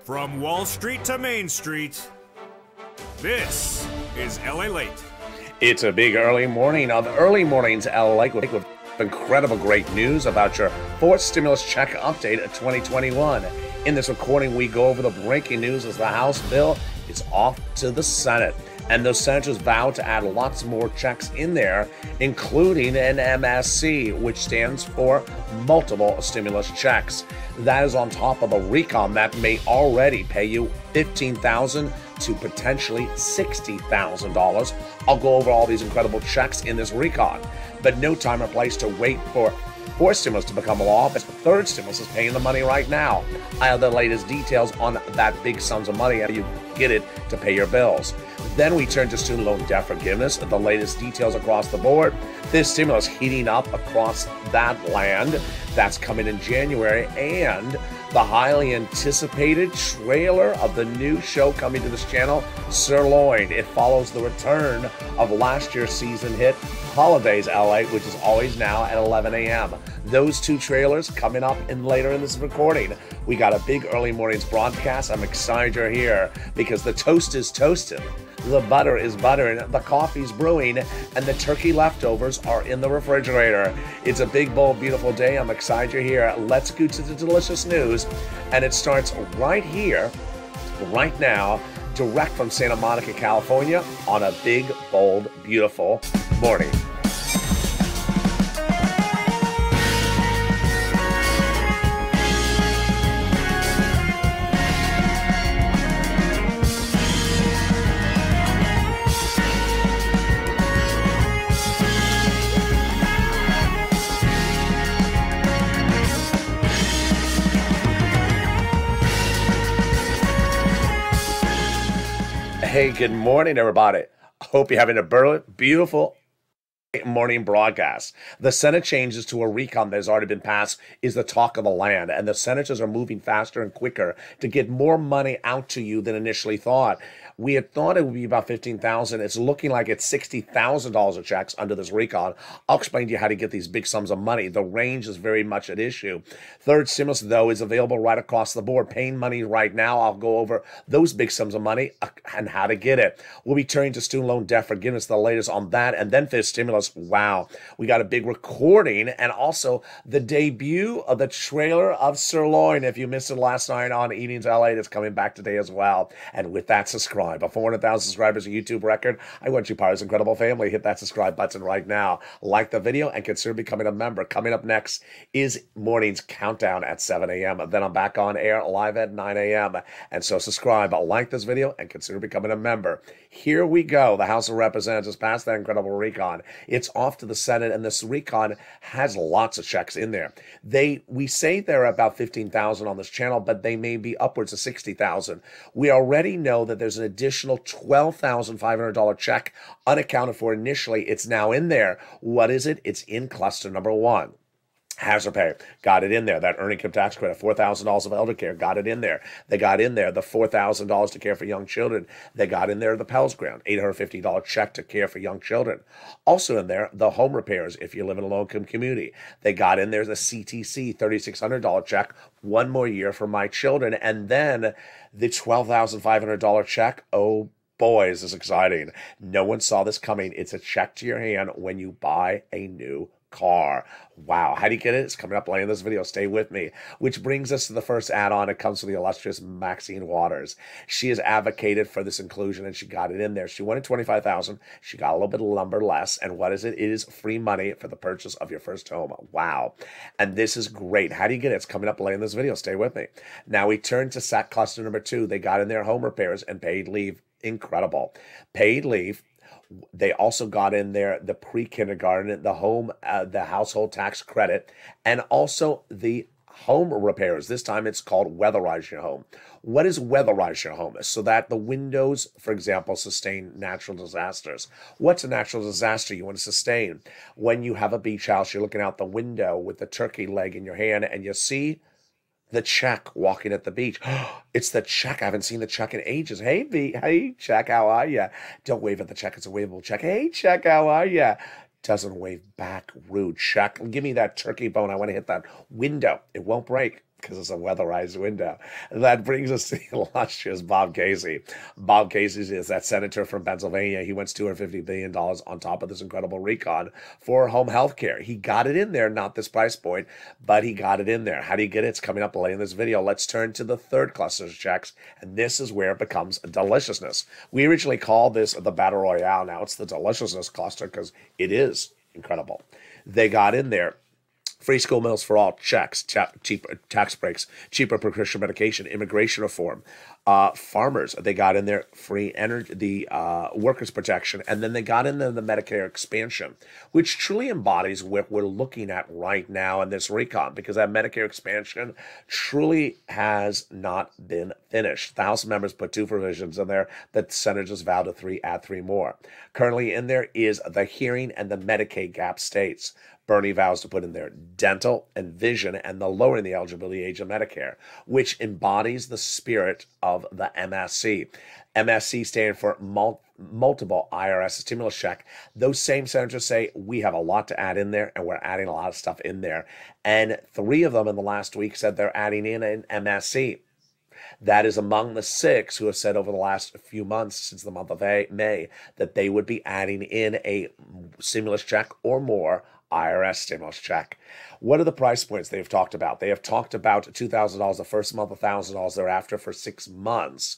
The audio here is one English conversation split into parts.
From Wall Street to Main Street, this is LALATE. It's a big early morning of early mornings LALATE with incredible great news about your fourth stimulus check update of 2021. In this recording, we go over the breaking news as the House bill is off to the Senate. And those senators vow to add lots more checks in there, including an MSC, which stands for multiple stimulus checks. That is on top of a recon that may already pay you $15,000 to potentially $60,000. I'll go over all these incredible checks in this recon, but no time or place to wait for fourth stimulus to become law, but the third stimulus is paying the money right now. I have the latest details on that big sums of money and you get it to pay your bills. Then we turn to student loan debt forgiveness, the latest details across the board. This stimulus heating up across that land. That's coming in January, and the highly anticipated trailer of the new show coming to this channel, Sirloin. It follows the return of last year's season hit, Holidays LA, which is always now at 11 a.m. Those two trailers coming up later in this recording. We got a big early mornings broadcast. I'm excited you're here because the toast is toasted, the butter is buttering, the coffee's brewing, and the turkey leftovers are in the refrigerator. It's a big, bold, beautiful day. I'm excited you're here. Let's go to the delicious news, and it starts right here, right now, direct from Santa Monica, California, on a big, bold, beautiful morning. Hey, good morning, everybody. Hope you're having a beautiful morning broadcast. The Senate changes to a recon that has already been passed is the talk of the land, and the senators are moving faster and quicker to get more money out to you than initially thought. We had thought it would be about $15,000. It's looking like it's $60,000 of checks under this recon. I'll explain to you how to get these big sums of money. The range is very much at issue. Third stimulus, though, is available right across the board. Paying money right now. I'll go over those big sums of money and how to get it. We'll be turning to student loan debt forgiveness, the latest on that, and then fifth stimulus. Wow, we got a big recording and also the debut of the trailer of Sirloin. If you missed it last night on Eatings LA, it's coming back today as well. And with that, subscribe. A 400,000 subscribers, a YouTube record. I want you part of this incredible family. Hit that subscribe button right now. Like the video and consider becoming a member. Coming up next is morning's countdown at 7 a.m. Then I'm back on air live at 9 a.m. And so subscribe, like this video, and consider becoming a member. Here we go. The House of Representatives passed that incredible recon. It's off to the Senate, and this recon has lots of checks in there. We say they're about $15,000 on this channel, but they may be upwards of $60,000. We already know that there's an additional $12,500 check unaccounted for initially. It's now in there. What is it? It's in cluster number one. Hazard pay, got it in there. That earned income tax credit, $4,000 of elder care, got it in there. They got in there the $4,000 to care for young children. They got in there the Pell's Ground, $850 check to care for young children. Also in there, the home repairs if you live in a low-income community. They got in there the CTC, $3,600 check, one more year for my children. And then the $12,500 check, oh boy, is this exciting. No one saw this coming. It's a check to your hand when you buy a new car. Wow. How do you get it? It's coming up later in this video. Stay with me. Which brings us to the first add-on. It comes from the illustrious Maxine Waters. She has advocated for this inclusion and she got it in there. She wanted $25,000. She got a little bit of lumber less. And what is it? It is free money for the purchase of your first home. Wow. And this is great. How do you get it? It's coming up later in this video. Stay with me. Now we turn to SAC cluster number 2. They got in there home repairs and paid leave. Incredible. Paid leave. They also got in there the pre-kindergarten, the home, the household tax credit, and also the home repairs. This time it's called weatherize your home. What is weatherize your home? So that the windows, for example, sustain natural disasters. What's a natural disaster you want to sustain? When you have a beach house, you're looking out the window with the turkey leg in your hand and you see the check walking at the beach. It's the check. I haven't seen the check in ages. Hey, V. Hey, check. How are you? Don't wave at the check. It's a waveable check. Hey, check. How are you? Doesn't wave back. Rude. Check. Give me that turkey bone. I want to hit that window. It won't break. because it's a weatherized window. That brings us to the illustrious Bob Casey. Bob Casey is that senator from Pennsylvania. He wants $250 billion on top of this incredible recon for home health care. He got it in there, not this price point, but he got it in there. How do you get it? It's coming up later in this video. Let's turn to the third cluster of checks, and this is where it becomes deliciousness. We originally called this the Battle Royale. Now it's the deliciousness cluster because it is incredible. They got in there. Free school meals for all, checks, cheaper tax breaks, cheaper prescription medication, immigration reform, farmers, they got in there, free energy, the workers' protection, and then they got in there the Medicare expansion, which truly embodies what we're looking at right now in this recon, because that Medicare expansion truly has not been finished. The House members put 2 provisions in there that senators vowed to add 3 more. Currently in there is the hearing and the Medicaid gap states. Bernie vows to put in there dental and vision and the lowering the eligibility age of Medicare, which embodies the spirit of the MSC. MSC standing for multiple IRS stimulus check. Those same senators say we have a lot to add in there, and we're adding a lot of stuff in there. And 3 of them in the last week said they're adding in an MSC. That is among the 6 who have said over the last few months, since the month of May, that they would be adding in a stimulus check or more IRS stimulus check. What are the price points they've talked about? They have talked about $2,000 the first month, $1,000 thereafter for 6 months,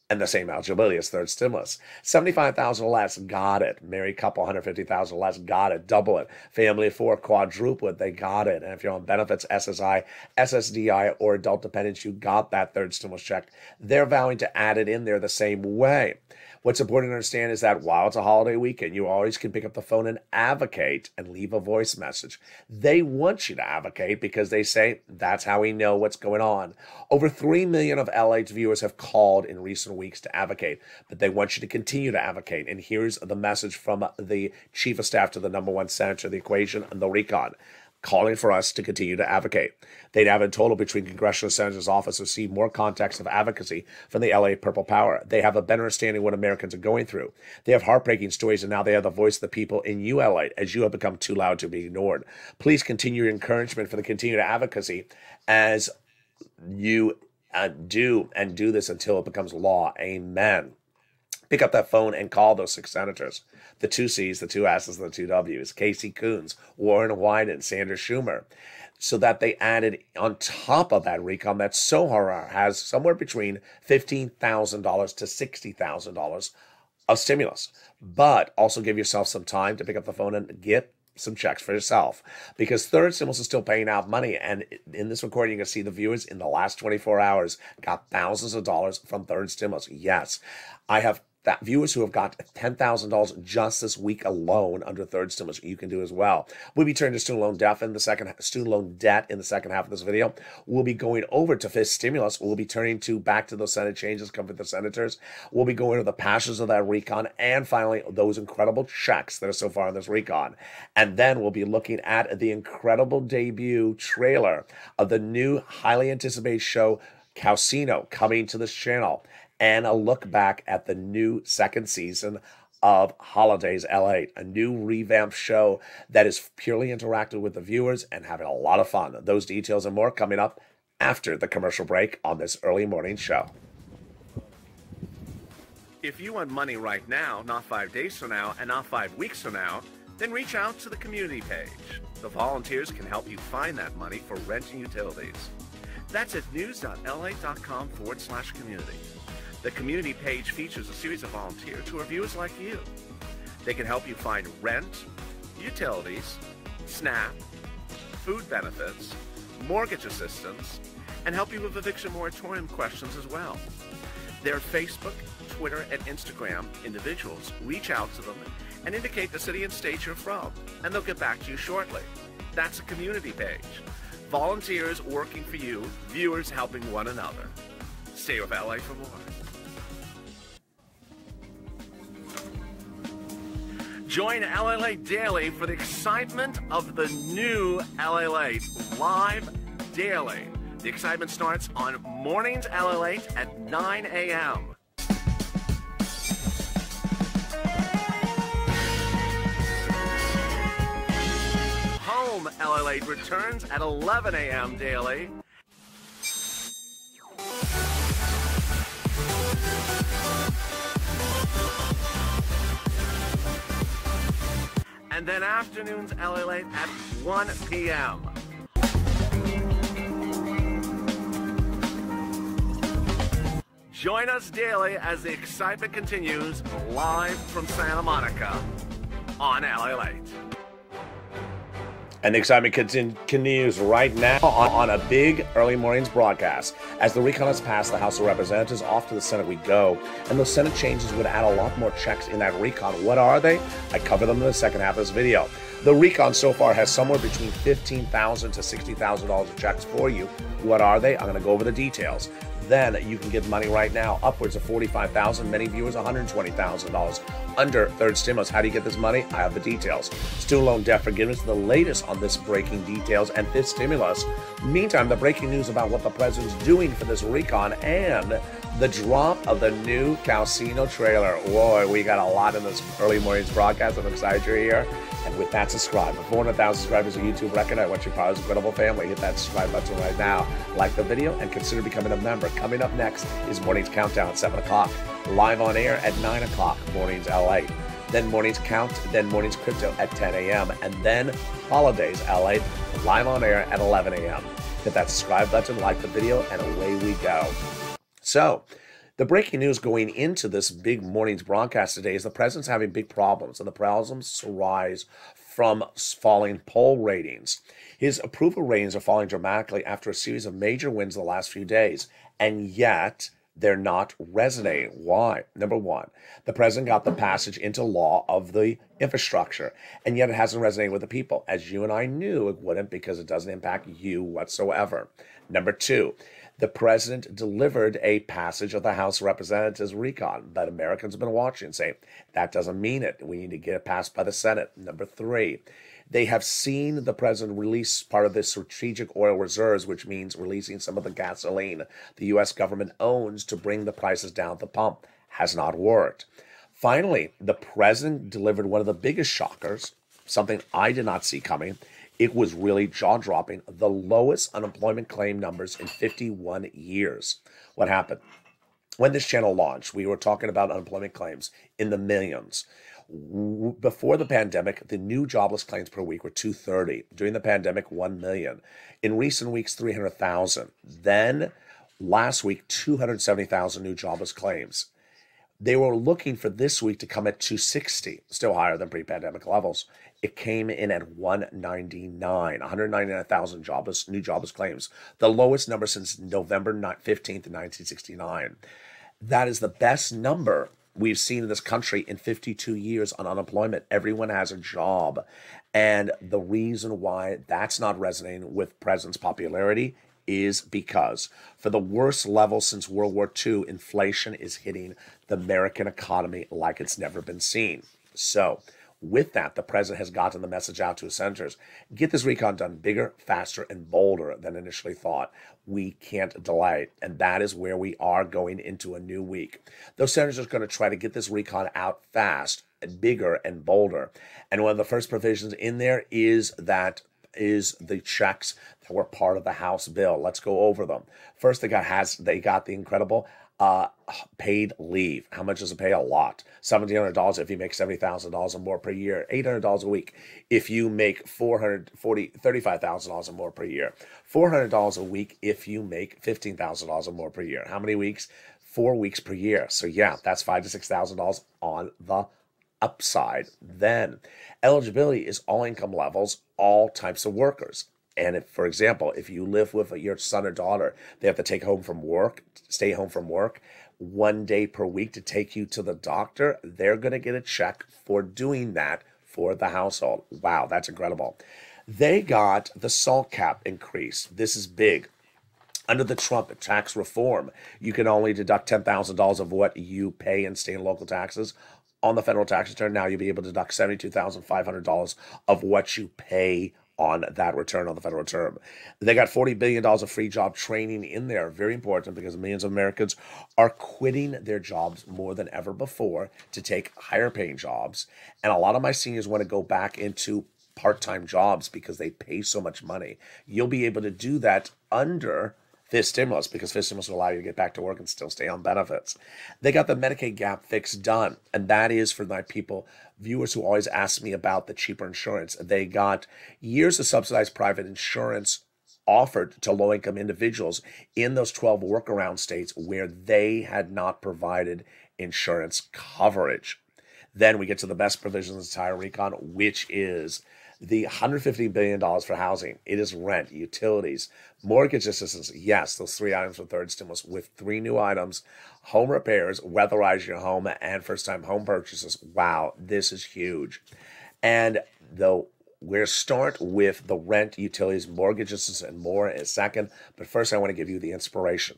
and the same eligibility as third stimulus. $75,000 less, got it. Married couple, $150,000 less, got it. Double it. Family of 4, quadruple it, they got it. And if you're on benefits, SSI, SSDI, or adult dependents, you got that third stimulus check. They're vowing to add it in there the same way. What's important to understand is that while it's a holiday weekend, you always can pick up the phone and advocate and leave a voice message. They want you to advocate because they say that's how we know what's going on. Over 3 million of LATE viewers have called in recent weeks to advocate, but they want you to continue to advocate. And here's the message from the chief of staff to the #1 senator of the equation and the recon, calling for us to continue to advocate. They'd have in total between congressional senators' offices see more contacts of advocacy from the LA Purple Power. They have a better understanding of what Americans are going through. They have heartbreaking stories, and now they have the voice of the people in you, LA, as you have become too loud to be ignored. Please continue your encouragement for the continued advocacy as you do this until it becomes law. Amen. Pick up that phone and call those 6 senators. The 2 C's, the 2 S's, and the 2 W's. Casey Coons, Warren Wyden, Sanders Schumer. So that they added on top of that recon that so far has somewhere between $15,000 to $60,000 of stimulus. But also give yourself some time to pick up the phone and get some checks for yourself, because third stimulus is still paying out money. And in this recording, you can see the viewers in the last 24 hours got thousands of dollars from third stimulus. Yes, I have viewers who have got $10,000 just this week alone under third stimulus. You can do as well. We'll be turning to student loan debt in the second half of this video. We'll be going over to fifth stimulus. We'll be turning back to those Senate changes come from the senators. We'll be going to the passions of that recon, and finally those incredible checks that are so far in this recon. And then we'll be looking at the incredible debut trailer of the new highly anticipated show Casino coming to this channel, and a look back at the new 2nd season of Holidays LATE, a new revamped show that is purely interactive with the viewers and having a lot of fun. Those details and more coming up after the commercial break on this early morning show. If you want money right now, not 5 days from now, and not 5 weeks from now, then reach out to the community page. The volunteers can help you find that money for rent and utilities. That's at news.la.com/community. The community page features a series of volunteers who are viewers like you. They can help you find rent, utilities, SNAP, food benefits, mortgage assistance, and help you with eviction moratorium questions as well. Their Facebook, Twitter, and Instagram individuals reach out to them and indicate the city and state you're from, and they'll get back to you shortly. That's a community page. Volunteers working for you, viewers helping one another. Stay with LA for more. Join LALATE Daily for the excitement of the new LALATE live daily. The excitement starts on mornings LALATE at 9 a.m. Home LALATE returns at 11 a.m. daily. and then afternoons LALATE at 1 p.m. Join us daily as the excitement continues live from Santa Monica on LALATE. And the excitement continues right now on a big early mornings broadcast. As the recon has passed the House of Representatives, off to the Senate we go. And those Senate changes would add a lot more checks in that recon. What are they? I cover them in the second half of this video. The recon so far has somewhere between $15,000 to $60,000 of checks for you. What are they? I'm going to go over the details. Then you can give money right now, upwards of $45,000. Many viewers, $120,000 under third stimulus. How do you get this money? I have the details. Student loan debt forgiveness, the latest on this breaking details and fifth stimulus. Meantime, the breaking news about what the president's doing for this recon and the drop of the new Calcino trailer. Whoa, we got a lot in this early mornings broadcast. I'm excited you're here. And with that, subscribe. For 400,000 subscribers on YouTube, recognize what you're part of this incredible family. Hit that subscribe button right now. Like the video and consider becoming a member. Coming up next is Mornings Countdown at 7 o'clock. Live on air at 9 o'clock. Mornings LA. Then Mornings Count. Then Mornings Crypto at 10 a.m. And then Holidays LA. Live on air at 11 a.m. Hit that subscribe button, like the video, and away we go. So, the breaking news going into this big morning's broadcast today is the president's having big problems, and the problems arise from falling poll ratings. His approval ratings are falling dramatically after a series of major wins in the last few days, and yet they're not resonating. Why? Number one, the president got the passage into law of the infrastructure, and yet it hasn't resonated with the people, as you and I knew it wouldn't because it doesn't impact you whatsoever. Number two, the president delivered a passage of the House of Representatives recon, but Americans have been watching and saying, that doesn't mean it. We need to get it passed by the Senate. Number three, they have seen the president release part of the strategic oil reserves, which means releasing some of the gasoline the U.S. government owns to bring the prices down at the pump. Has not worked. Finally, the president delivered one of the biggest shockers, something I did not see coming. It was really jaw-dropping, the lowest unemployment claim numbers in 51 years. What happened? When this channel launched, we were talking about unemployment claims in the millions. Before the pandemic, the new jobless claims per week were 230. During the pandemic, 1 million. In recent weeks, 300,000. Then, last week, 270,000 new jobless claims. They were looking for this week to come at 260, still higher than pre-pandemic levels. It came in at 199,000 new jobless claims, the lowest number since November 15th, 1969. That is the best number we've seen in this country in 52 years on unemployment. Everyone has a job. And the reason why that's not resonating with president's popularity is because for the worst level since World War II, inflation is hitting the American economy like it's never been seen. So with that, the president has gotten the message out to his senators. Get this recon done bigger, faster, and bolder than initially thought. We can't delay. And that is where we are going into a new week. Those senators are going to try to get this recon out fast, and bigger, and bolder. And one of the first provisions in there is the checks that were part of the House bill. Let's go over them. First, they got the incredible paid leave. How much does it pay? A lot. $1,700 if you make $70,000 or more per year. $800 a week if you make $35,000 or more per year. $400 a week if you make $15,000 or more per year. How many weeks? 4 weeks per year. So yeah, that's $5,000 to $6,000 on the upside. Then eligibility is all income levels, all types of workers. And if, for example, if you live with your son or daughter, they have to stay home from work 1 day per week to take you to the doctor, they're going to get a check for doing that for the household. Wow, that's incredible. They got the SALT cap increase. This is big. Under the Trump tax reform, you can only deduct $10,000 of what you pay in state and local taxes. On the federal tax return, now you'll be able to deduct $72,500 of what you pay on that return on the federal return. They got $40 billion of free job training in there. Very important because millions of Americans are quitting their jobs more than ever before to take higher paying jobs. And a lot of my seniors want to go back into part-time jobs because they pay so much money. You'll be able to do that under this stimulus, because this stimulus will allow you to get back to work and still stay on benefits. They got the Medicaid gap fix done, and that is for my people, viewers who always ask me about the cheaper insurance. They got years of subsidized private insurance offered to low-income individuals in those 12 workaround states where they had not provided insurance coverage. Then we get to the best provisions of the entire recon, which is the $150 billion for housing. It is rent, utilities, mortgage assistance. Yes, those 3 items for third stimulus with 3 new items: home repairs, weatherize your home, and first-time home purchases. Wow, this is huge. And we'll start with the rent, utilities, mortgage assistance, and more in a second. But first, I want to give you the inspiration.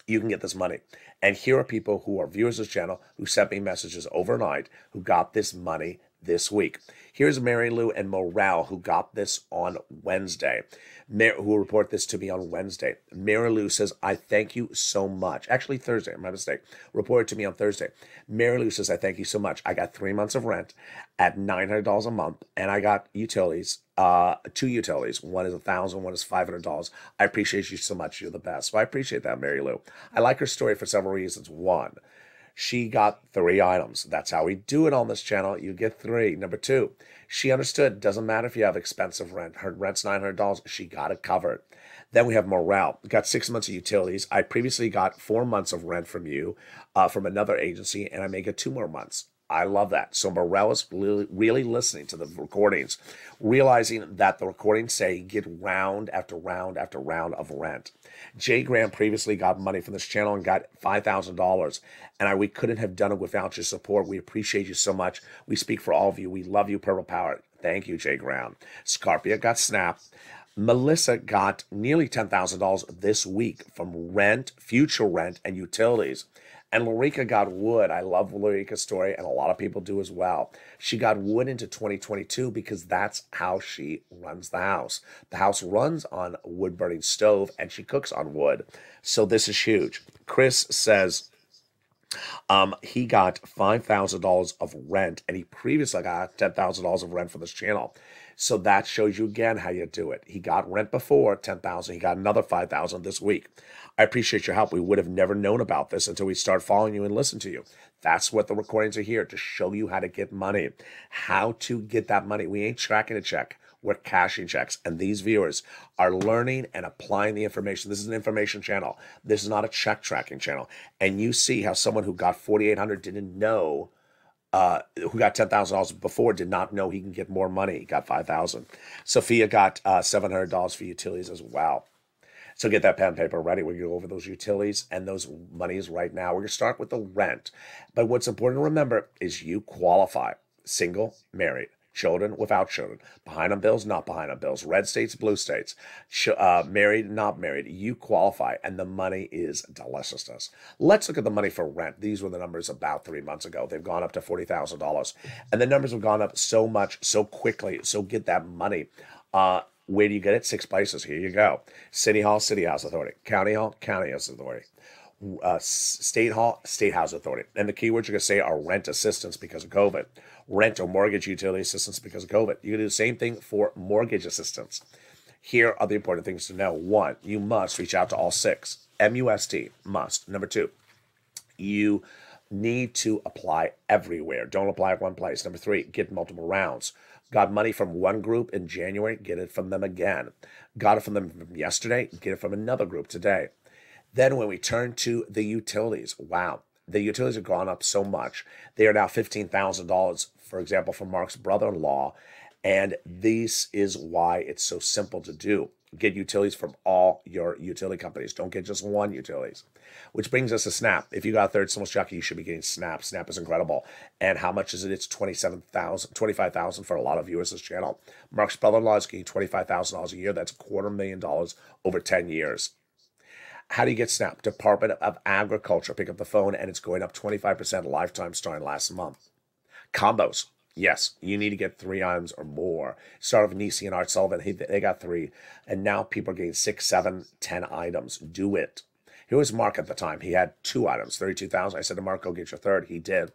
You can get this money. And here are people who are viewers of this channel who sent me messages overnight who got this money this week. Here's Mary Lou and Morale, who got this on Wednesday, who report this to me on Wednesday. Mary Lou says, I thank you so much. Actually, Thursday, my mistake. Reported to me on Thursday. Mary Lou says, I thank you so much. I got 3 months of rent at $900 a month, and I got utilities, 2 utilities. One is $1,000, one is $500. I appreciate you so much. You're the best. So I appreciate that, Mary Lou. I like her story for several reasons. One, she got 3 items. That's how we do it on this channel. You get 3. Number 2, she understood. Doesn't matter if you have expensive rent. Her rent's $900. She got it covered. Then we have Morale. Got 6 months of utilities. I previously got 4 months of rent from you, from another agency, and I may get 2 more months. I love that. So Morale is really listening to the recordings, realizing that the recordings say get round after round after round of rent. Jay Graham previously got money from this channel and got $5,000, and we couldn't have done it without your support. We appreciate you so much. We speak for all of you. We love you, Purple Power. Thank you, Jay Graham. Scarpia got Snap. Melissa got nearly $10,000 this week from rent, future rent, and utilities. And Lorica got wood. I love Lorica's story, and a lot of people do as well. She got wood into 2022 because that's how she runs the house. The house runs on a wood-burning stove, and she cooks on wood. So this is huge. Chris says he got $5,000 of rent, and he previously got $10,000 of rent for this channel. So that shows you again how you do it. He got rent before, $10,000. He got another $5,000 this week. I appreciate your help. We would have never known about this until we start following you and listen to you. That's what the recordings are here, to show you how to get money, how to get that money. We ain't tracking a check. We're cashing checks. And these viewers are learning and applying the information. This is an information channel. This is not a check tracking channel. And you see how someone who got $4,800 didn't know, who got $10,000 before did not know he can get more money. He got $5,000. Sophia got $700 for utilities as well. So get that pen and paper ready. We're going to go over those utilities and those monies right now. We're going to start with the rent. But what's important to remember is you qualify. Single, married, children, without children, behind on bills, not behind on bills, red states, blue states, married, not married. You qualify, and the money is deliciousness. Let's look at the money for rent. These were the numbers about 3 months ago. They've gone up to $40,000. And the numbers have gone up so much, so quickly. So get that money. Where do you get it? 6 places. Here you go. City Hall, City House Authority. County Hall, County House Authority. State Hall, State House Authority. And the keywords you're going to say are rent assistance because of COVID. Rent or mortgage utility assistance because of COVID. You can do the same thing for mortgage assistance. Here are the important things to know. 1, you must reach out to all 6. MUST, must. Number 2, you need to apply everywhere. Don't apply at one place. Number 3, get multiple rounds. Got money from one group in January, get it from them again. Got it from them from yesterday, get it from another group today. Then when we turn to the utilities, wow, the utilities have gone up so much. They are now $15,000, for example, for Mark's brother-in-law. And this is why it's so simple to do. Get utilities from all your utility companies. Don't get just one utilities. Which brings us to Snap. If you got a third stimulus check, you should be getting Snap. Snap is incredible. And how much is it? It's $25,000 for a lot of viewers of this channel. Mark's brother-in-law is getting $25,000 a year. That's $250,000 over 10 years. How do you get Snap? Department of Agriculture. Pick up the phone, and it's going up 25% lifetime starting last month. Combos. Yes, you need to get 3 items or more. Start with Nisi and Art Sullivan. They got 3. And now people are getting 6, 7, 10 items. Do it. Here was Mark at the time. He had 2 items, $32,000. I said to Mark, go get your third. He did.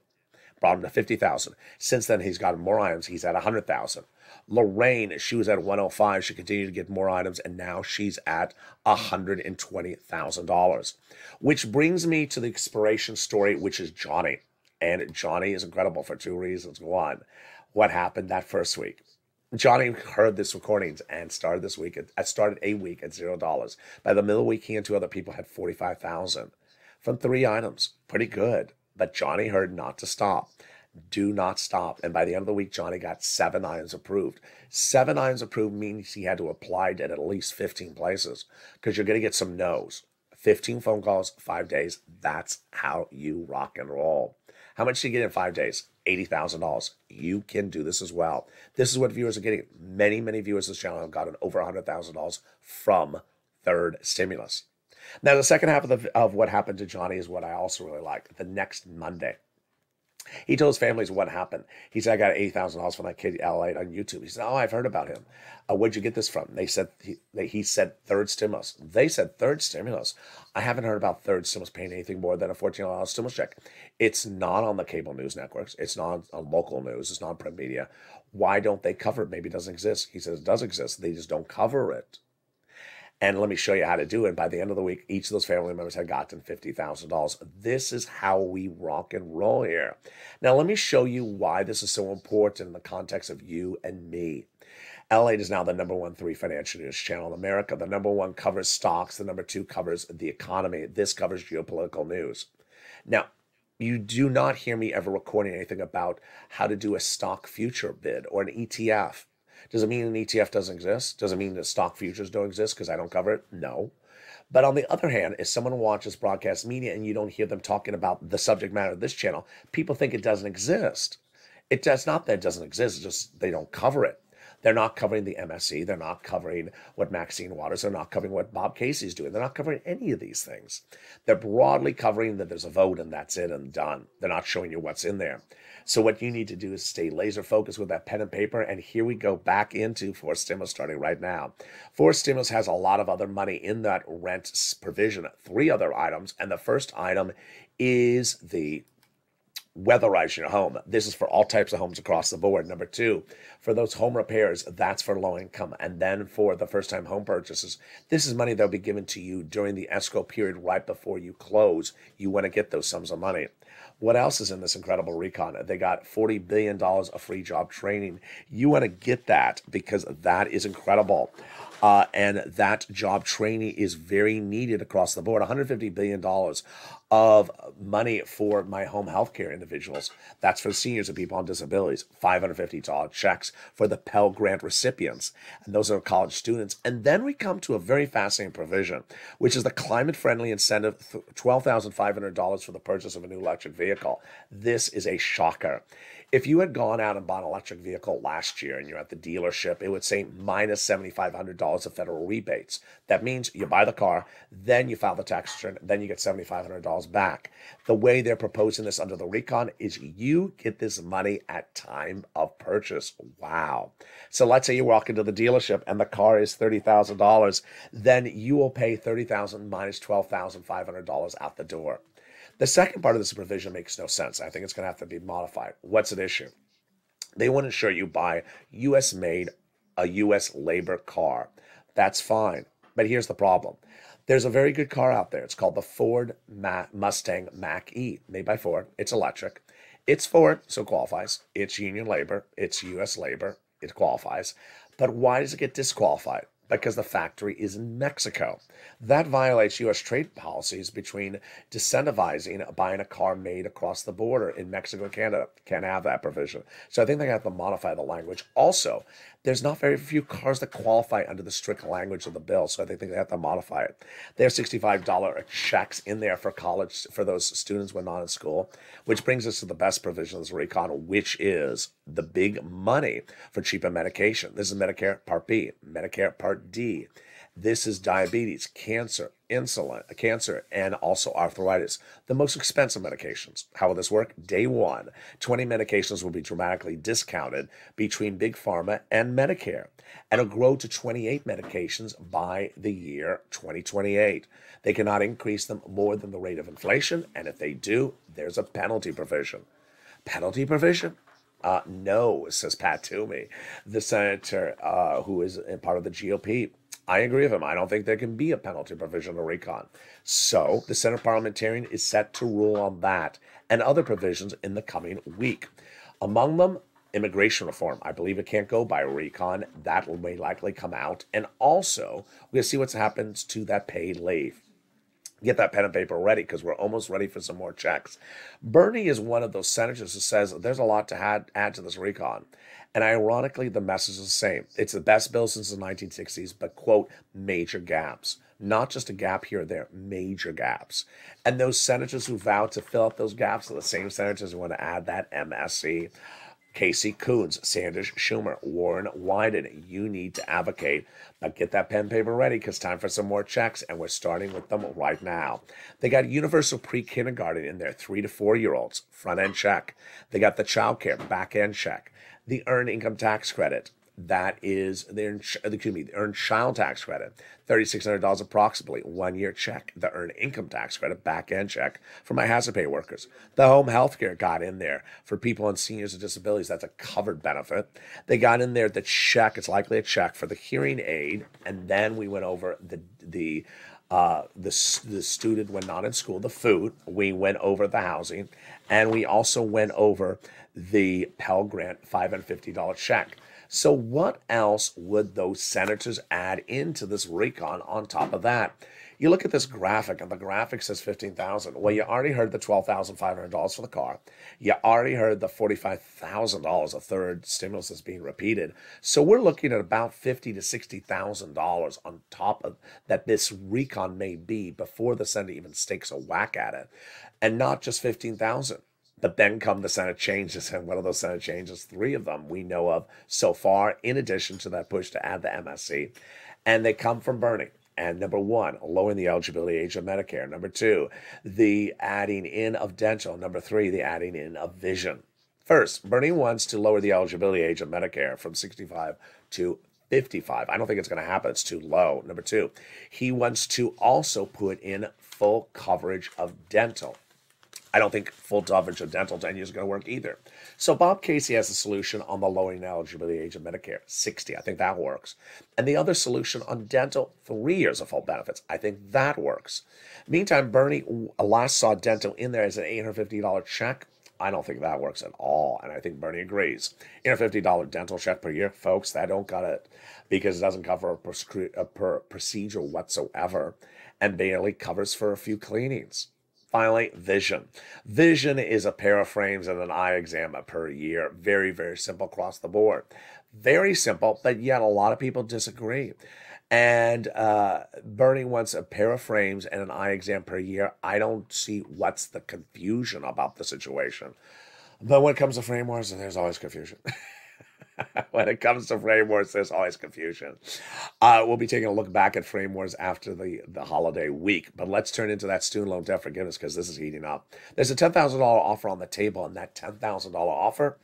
brought him to 50,000. Since then, he's gotten more items. He's at 100,000. Lorraine, she was at 105. She continued to get more items, and now she's at $120,000. Which brings me to the expiration story, which is Johnny. And Johnny is incredible for two reasons. One, what happened that first week? Johnny heard this recordings and started this week. I started a week at $0. By the middle of the week, he and two other people had 45,000 from 3 items. Pretty good. But Johnny heard not to stop. Do not stop. And by the end of the week, Johnny got 7 items approved. 7 items approved means he had to apply it at least 15 places, because you're going to get some no's. 15 phone calls, 5 days. That's how you rock and roll. How much did you get in 5 days? $80,000. You can do this as well. This is what viewers are getting. Many, many viewers of this channel have gotten over $100,000 from third stimulus. Now, the second half of what happened to Johnny is what I also really like. The next Monday, he told his families what happened. He said, I got $80,000 from that kid LALATE on YouTube. He said, oh, I've heard about him. Where'd you get this from? They said, he said third stimulus. They said third stimulus. I haven't heard about third stimulus paying anything more than a $14 stimulus check. It's not on the cable news networks. It's not on local news. It's not on print media. Why don't they cover it? Maybe it doesn't exist. He says it does exist. They just don't cover it. And let me show you how to do it. By the end of the week, each of those family members had gotten $50,000. This is how we rock and roll here. Now, let me show you why this is so important in the context of you and me. LALATE is now the #1 3 financial news channel in America. The #1 covers stocks. The #2 covers the economy. This covers geopolitical news. Now, you do not hear me ever recording anything about how to do a stock future bid or an ETF. Does it mean an ETF doesn't exist? Does it mean that stock futures don't exist because I don't cover it? No. But on the other hand, if someone watches broadcast media and you don't hear them talking about the subject matter of this channel, people think it doesn't exist. It does not that it doesn't exist, it's just they don't cover it. They're not covering the MSC. They're not covering what Maxine Waters. They're not covering what Bob Casey's doing. They're not covering any of these things. They're broadly covering that there's a vote and that's it and done. They're not showing you what's in there. So what you need to do is stay laser focused with that pen and paper. And here we go back into Forced Stimulus starting right now. Forced Stimulus has a lot of other money in that rent provision. 3 other items. And the first item is the weatherize your home. This is for all types of homes across the board. Number 2, for those home repairs, that's for low income. And then for the first time home purchases, this is money that will be given to you during the escrow period right before you close. You want to get those sums of money. What else is in this incredible recon? They got $40 billion of free job training. You want to get that because that is incredible. And that job training is very needed across the board. $150 billion of money for my home health care individuals. That's for seniors and people on disabilities. $550 checks for the Pell Grant recipients. And those are college students. And then we come to a very fascinating provision, which is the climate-friendly incentive, $12,500 for the purchase of a new electric vehicle. This is a shocker. If you had gone out and bought an electric vehicle last year and you're at the dealership, it would say minus $7,500 of federal rebates. That means you buy the car, then you file the tax return, then you get $7,500 back. The way they're proposing this under the recon is you get this money at time of purchase. Wow. So let's say you walk into the dealership and the car is $30,000, then you will pay $30,000 minus $12,500 out the door. The second part of this provision makes no sense. I think it's going to have to be modified. What's at issue? They want to ensure you buy U.S. made, a U.S. labor car. That's fine. But here's the problem. There's a very good car out there. It's called the Ford Mustang Mach-E, made by Ford. It's electric. It's Ford, so it qualifies. It's union labor. It's U.S. labor. It qualifies. But why does it get disqualified? Because the factory is in Mexico. That violates U.S. trade policies between disincentivizing buying a car made across the border in Mexico and Canada. Can't have that provision. So I think they have to modify the language. Also, there's not very few cars that qualify under the strict language of the bill, so I think they have to modify it. They have $65 checks in there for college, for those students when not in school, which brings us to the best provision of this recon, which is the big money for cheaper medication. This is Medicare Part B, Medicare Part D. This is diabetes, cancer, insulin, cancer, and also arthritis. The most expensive medications. How will this work? Day 1, 20 medications will be dramatically discounted between Big Pharma and Medicare. And it'll grow to 28 medications by the year 2028. They cannot increase them more than the rate of inflation, and if they do, there's a penalty provision. Penalty provision? No, says Pat Toomey, the senator who is a part of the GOP. I agree with him. I don't think there can be a penalty provision or recon. So the Senate parliamentarian is set to rule on that and other provisions in the coming week. Among them, immigration reform. I believe it can't go by recon. That may likely come out. And also, we're going to see what happens to that paid leave. Get that pen and paper ready because we're almost ready for some more checks. Bernie is one of those senators who says there's a lot to add to this recon. And ironically, the message is the same. It's the best bill since the 1960s, but, quote, major gaps. Not just a gap here or there, major gaps. And those senators who vowed to fill up those gaps are the same senators who want to add that MSC. Casey Coons, Sanders, Schumer, Warren, Wyden, you need to advocate. But get that pen and paper ready because time for some more checks, and we're starting with them right now. They got universal pre-kindergarten in there, 3 to 4 year olds, front end check. They got the child care, back end check. The earned income tax credit, that is the earned child tax credit, $3,600 approximately, 1 year check. The earned income tax credit, back end check for my hazard pay workers. The home health care got in there for people on seniors and disabilities. That's a covered benefit. They got in there the check. It's likely a check for the hearing aid, and then we went over the student when not in school, the food. We went over the housing, and we also went over the Pell Grant $550 check. So what else would those senators add into this recon on top of that? You look at this graphic, and the graphic says $15,000. Well, you already heard the $12,500 for the car. You already heard the $45,000, a third stimulus is being repeated. So we're looking at about $50,000 to $60,000 on top of that this recon may be before the Senate even stakes a whack at it, and not just $15,000. But then come the Senate changes, and what are those Senate changes? 3 of them we know of so far, in addition to that push to add the MSC. And they come from Bernie. And number 1, lowering the eligibility age of Medicare. Number 2, the adding in of dental. Number 3, the adding in of vision. First, Bernie wants to lower the eligibility age of Medicare from 65 to 55. I don't think it's going to happen. It's too low. Number 2, he wants to also put in full coverage of dental. I don't think full coverage of dental 10 years is going to work either. So Bob Casey has a solution on the lowering eligibility age of Medicare, 60. I think that works. And the other solution on dental, 3 years of full benefits. I think that works. Meantime, Bernie last saw dental in there as an $850 check. I don't think that works at all, and I think Bernie agrees. $850 dental check per year, folks, that don't cut it because it doesn't cover a procedure whatsoever and barely covers for a few cleanings. Finally, vision. Vision is a pair of frames and an eye exam per year. Very, very simple across the board. Very simple, but yet a lot of people disagree. And Bernie wants a pair of frames and an eye exam per year. I don't see what's the confusion about the situation. But when it comes to frame wars, there's always confusion. When it comes to frame wars, there's always confusion. We'll be taking a look back at frame wars after the holiday week. But let's turn into that student loan debt forgiveness because this is heating up. There's a $10,000 offer on the table, and that $10,000 offer,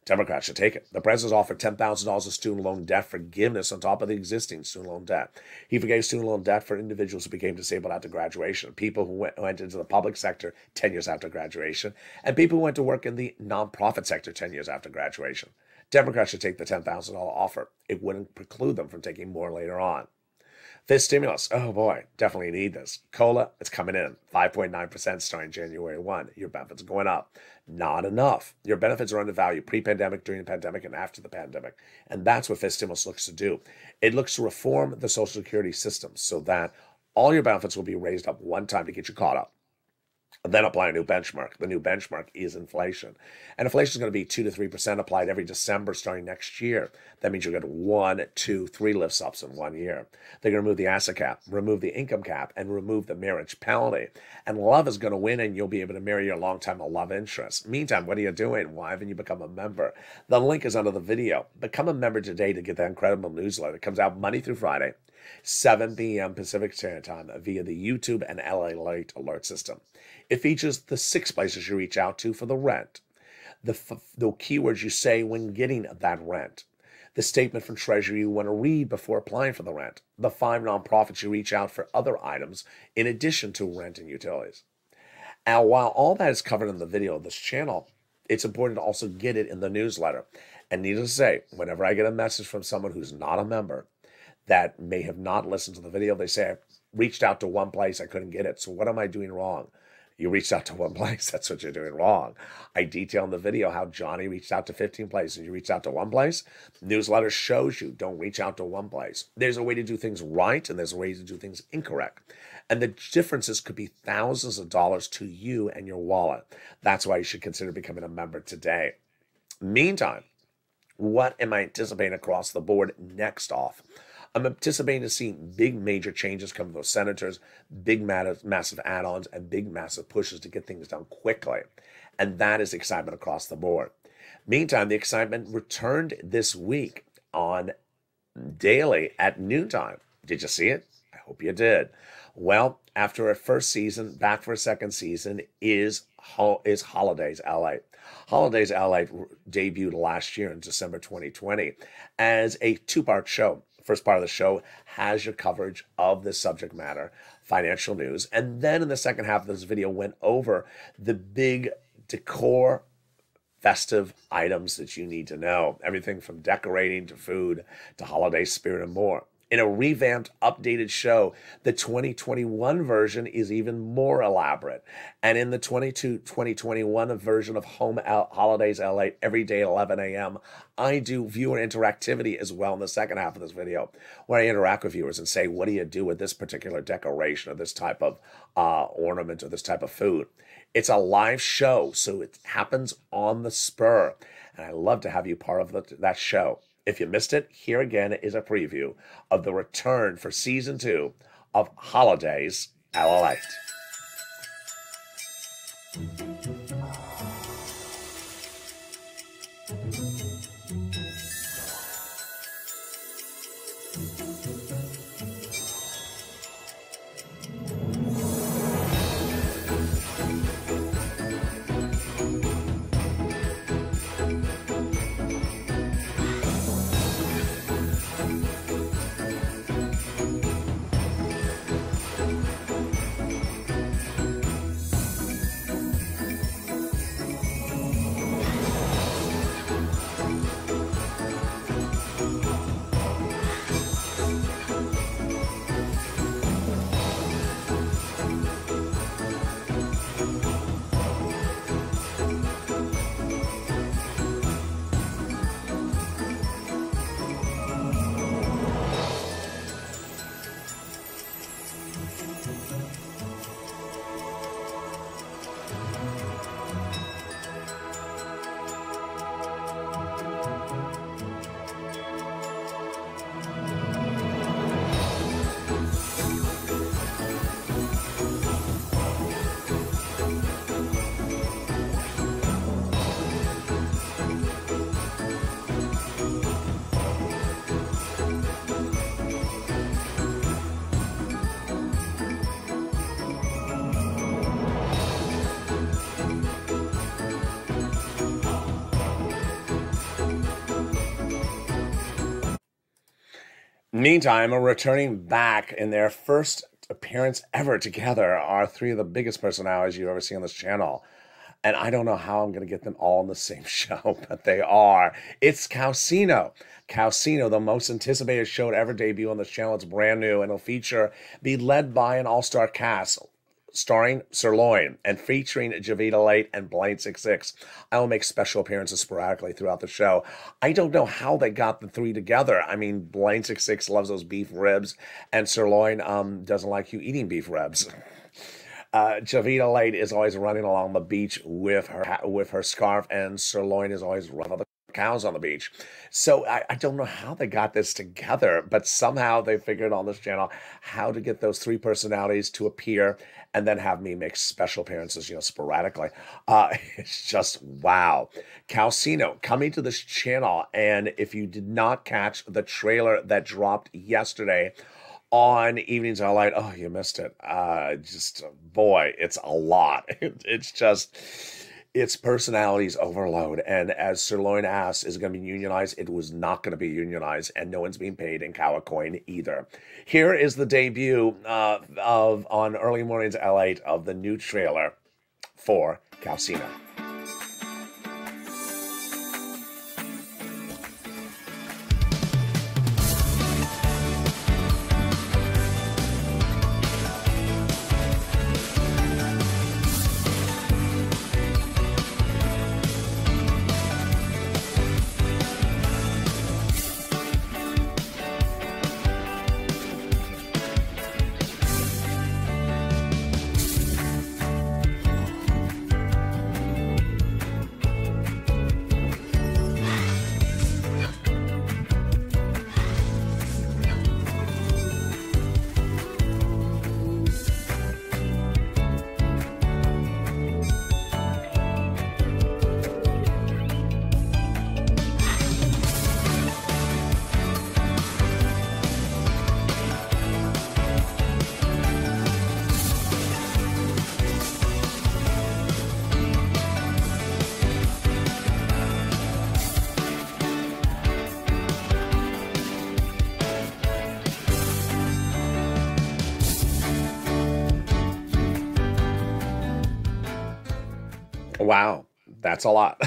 Democrats should take it. The president's offered $10,000 of student loan debt forgiveness on top of the existing student loan debt. He forgave student loan debt for individuals who became disabled after graduation, people who went into the public sector 10 years after graduation, and people who went to work in the nonprofit sector 10 years after graduation. Democrats should take the $10,000 offer. It wouldn't preclude them from taking more later on. This stimulus, oh boy, definitely need this. COLA, it's coming in, 5.9% starting January 1. Your benefits are going up. Not enough. Your benefits are undervalued pre-pandemic, during the pandemic, and after the pandemic. And that's what this stimulus looks to do. It looks to reform the Social Security system so that all your benefits will be raised up one time to get you caught up. And then apply a new benchmark. The new benchmark is inflation. And inflation is going to be 2 to 3% applied every December starting next year. That means you'll get 1, 2, 3 lifts ups in 1 year. They're going to remove the asset cap, remove the income cap, and remove the marriage penalty. And love is going to win, and you'll be able to marry your longtime love interest. Meantime, what are you doing? Why haven't you become a member? The link is under the video. Become a member today to get that incredible newsletter. It comes out Monday through Friday, 7 p.m. Pacific Standard Time via the YouTube and LALATE alert system. It features the 6 places you reach out to for the rent, the keywords you say when getting that rent, the statement from Treasury you want to read before applying for the rent, the 5 nonprofits you reach out for other items in addition to rent and utilities. Now, while all that is covered in the video of this channel, it's important to also get it in the newsletter. And needless to say, whenever I get a message from someone who's not a member that may have not listened to the video, they say, I reached out to one place, I couldn't get it. So what am I doing wrong? You reached out to one place, that's what you're doing wrong. I detail in the video how Johnny reached out to 15 places. You reached out to one place. Newsletter shows you don't reach out to one place. There's a way to do things right, and there's a way to do things incorrect. And the differences could be thousands of dollars to you and your wallet. That's why you should consider becoming a member today. Meantime, what am I anticipating across the board next off? I'm anticipating to see big major changes come from those senators, big massive add-ons, and big massive pushes to get things done quickly. And that is excitement across the board. Meantime, the excitement returned this week on daily at noontime. Did you see it? I hope you did. Well, after a first season, back for a second season is Holidays LA. Holidays LA debuted last year in December 2020 as a two-part show. First part of the show has your coverage of the subject matter, financial news. And then in the second half of this video went over the big decor, festive items that you need to know. Everything from decorating to food to holiday spirit and more. In a revamped, updated show, the 2021 version is even more elaborate. And in the 2021 version of Holidays LA, every day at 11 a.m., I do viewer interactivity as well in the second half of this video, where I interact with viewers and say, what do you do with this particular decoration or this type of ornament or this type of food? It's a live show, so it happens on the spur. And I love to have you part of that show. If you missed it, here again is a preview of the return for Season 2 of Holidays LALATE. Meantime, returning back in their first appearance ever together are three of the biggest personalities you've ever seen on this channel. And I don't know how I'm going to get them all in the same show, but they are. It's Calcino. Calcino, the most anticipated show to ever debut on this channel. It's brand new, and it'll be led by an all-star cast, starring Sirloin and featuring Javita Late and Blaine 66. I will make special appearances sporadically throughout the show. I don't know how they got the three together. I mean, Blaine 66 loves those beef ribs, and Sirloin doesn't like you eating beef ribs. Javita Late is always running along the beach with her scarf, and Sirloin is always running the cows on the beach. So I don't know how they got this together, but somehow they figured on this channel how to get those three personalities to appear and then have me make special appearances, sporadically. It's just wow. Calcino coming to this channel, and if you did not catch the trailer that dropped yesterday on Evenings Are Light, oh, you missed it. Boy, it's a lot. It's personalities overload. And as Sirloin asked, is it going to be unionized? It was not going to be unionized, and no one's being paid in Coin either. Here is the debut on Early Mornings L8 of the new trailer for Calcino. Wow, that's a lot.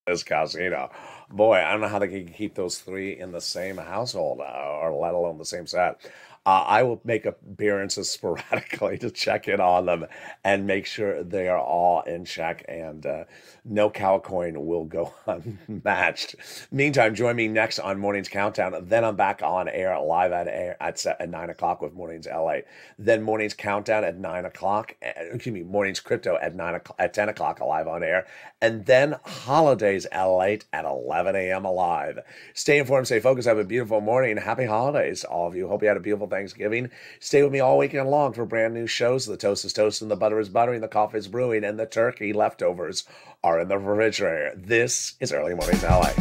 This casino. Boy, I don't know how they can keep those three in the same household, or let alone the same set. I will make appearances sporadically to check in on them and make sure they are all in check, and no cow coin will go unmatched. Meantime, join me next on Morning's Countdown. Then I'm back on air, live at 9 o'clock with Morning's LA. Then Morning's Countdown at 9 o'clock. Excuse me, Morning's Crypto at 9 o'clock, at 10 o'clock live on air. And then Holidays LALATE at 11 a.m. alive. Stay informed, stay focused. Have a beautiful morning. Happy holidays, all of you. Hope you had a beautiful Thanksgiving. Stay with me all weekend long for brand new shows. The toast is toasting, the butter is buttering, the coffee is brewing, and the turkey leftovers are in the refrigerator. This is Early Mornings LA.